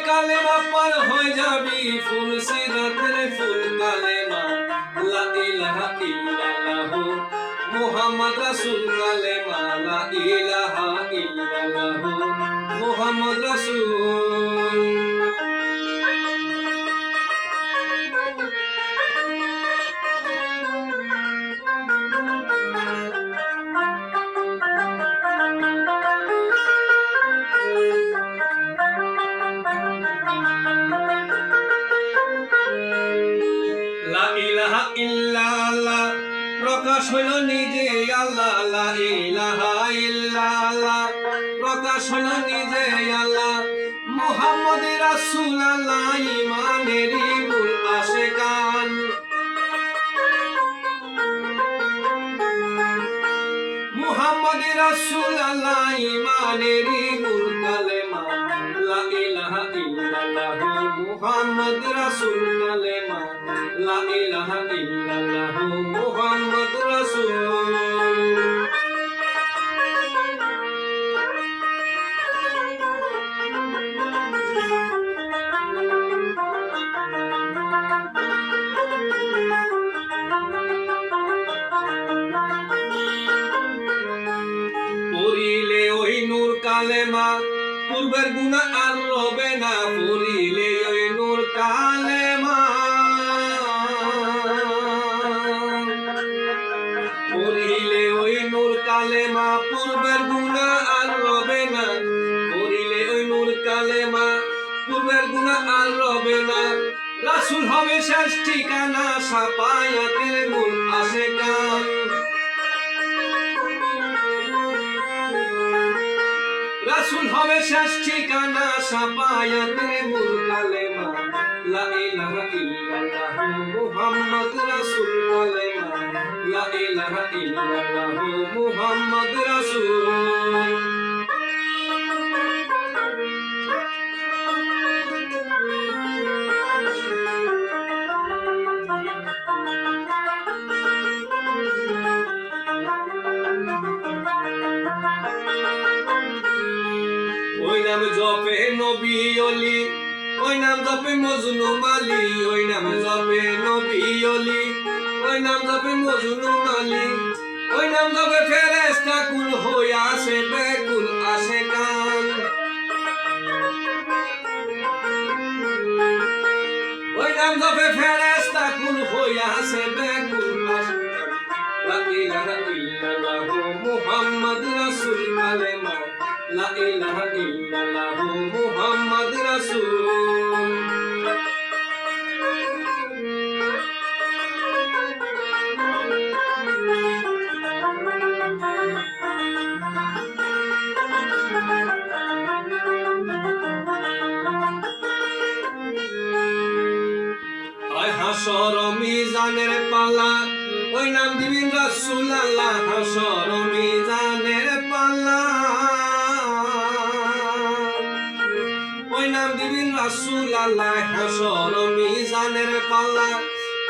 কালেমা পার হয়ে যাবি ফুল সিরাতের ফুল কালেমা লা ইলাহা ইল্লাল্লাহ মুহাম্মদ রাসূল কালেমা লা ইলাহা ইল্লাল্লাহ মুহাম্মদ রাসূল। লা ইলাহা ইল্লাল্লাহ প্রকাশ হইল নিজে আল্লাহ লা ইলাহা ইল্লাল্লাহ প্রকাশ হইল নিজে আল্লাহ মুহাম্মদ রাসূলুল্লাহ ইমানেরই মূল আশিকান মুহাম্মদ রাসূলুল্লাহ ইমানেরই মূল কালেমা লা ইলাহা ইল্লাল্লাহ মুহাম্মদ রাসূল কালেমা লা ইলাহা ইল্লাল্লাহ মুহাম্মদ রাসূল। পড়িলে ওই নূর কালেমা পূর্বের গুনাহ আর রবে না পড়িলে ওই নূর কালেমা পড়িলে ওই নূর কালেমা পূর্বের গুনাহ আর রবে না পড়িলে ওই নূর কালেমা পূর্বের গুনাহ আর রবে না রাসূল হবে শেষ ঠিকানা সাফায়াতের মূল আশিকান রাসূল হবে শেষ ঠিকানা সাফায়াতের মূল কালেমা লা ইলাহা ইল্লাল্লাহ মুহাম্মদ রাসূল কালেমা লা ইলাহা ইল্লাল্লাহ মুহাম্মদ রাসূল। ওই নাম জপে নবী অলি ওই নাম জপে মজনু মালি ওই নাম জপে নবী অলি ওই নাম জপে মজনু মালি ওই নাম জপে ফেরেশতা কুল হইয়া আসে বেকুল আশিকান ওই নাম জপে ফেরেশতা কুল হইয়া আসে বেকুল আশিকান লা ইলাহা ইল্লাল্লাহ মুহাম্মদ রাসূল কালেমা লা ইলাহা ইল্লাল্লাহ মুহাম্মদ রাসূল। আয় হাসর মিজানের পালা ওই নাম দিবেন রাসূলুল্লাহ হাসর মিজানের পালা ওই নাম দিবেন রাসূলুল্লাহ হাসর মিজানের পালা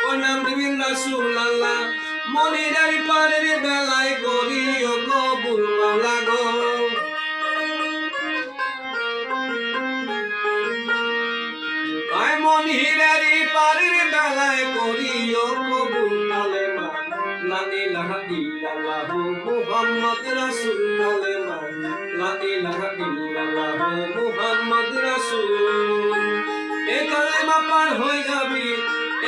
ওই নাম দিবেন রাসূলুল্লাহ মনিরের পারের বেলায় করিও কবুল মাওলা গো আয় মনিরের পারের বেলায় করিও কবুল কালেমা লা ইলাহা ইল্লাল্লাহ মুহাম্মদ রাসূল কালেমা লা ইলাহা ইল্লাল্লাহ মুহাম্মদ রাসূল। এ কালেমা পার হয়ে যাবি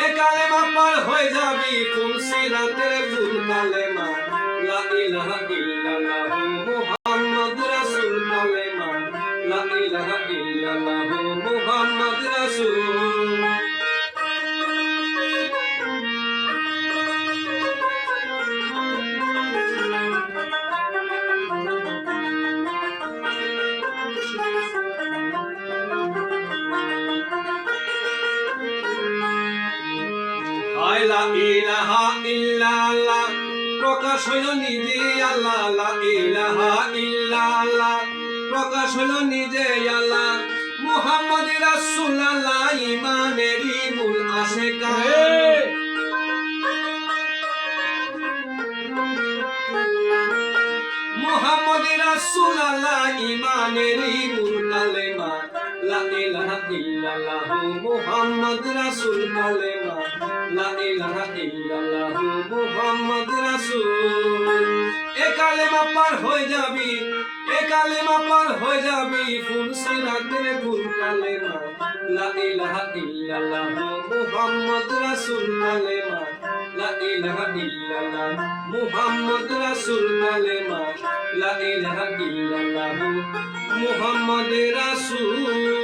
এ কালেমা পার হয়ে যাবি ফুল সিরাতের ফুল কালেমা লা ইলাহা ইল্লাল্লাহ মুহাম্মদ রাসূল কালেমা লা ইলাহা ইল্লাল্লাহ মুহাম্মদ রাসূল। লা ইলাহা ইল্লাল্লাহ প্রকাশ হইল নিজে আল্লাহ লা ইলাহা ইল্লাল্লাহ প্রকাশ হইল নিজে আল্লাহ মুহাম্মদ রাসূলুল্লাহ ইমানেরই মূল আশিকান মুহাম্মদ রাসূলুল্লাহ ইমানেরই মূল কালেমা লা ইলাহা ইল্লাল্লাহ মুহাম্মদ রাসূল কালেমা লা ইলাহা ইল্লাল্লাহ মুহাম্মদ রাসূল এ কালেমা পার হয়ে যাবি এ কালেমা পার হয়ে যাবি ফুল সিরাতের ফুল কালেমা লা ইলাহা ইল্লাল্লাহ মুহাম্মদ রাসূল কালেমা লা ইলাহা ইল্লাল্লাহ মুহাম্মদ রাসূল কালেমা লা ইলাহা ইল্লাল্লাহ মুহাম্মদ রাসূল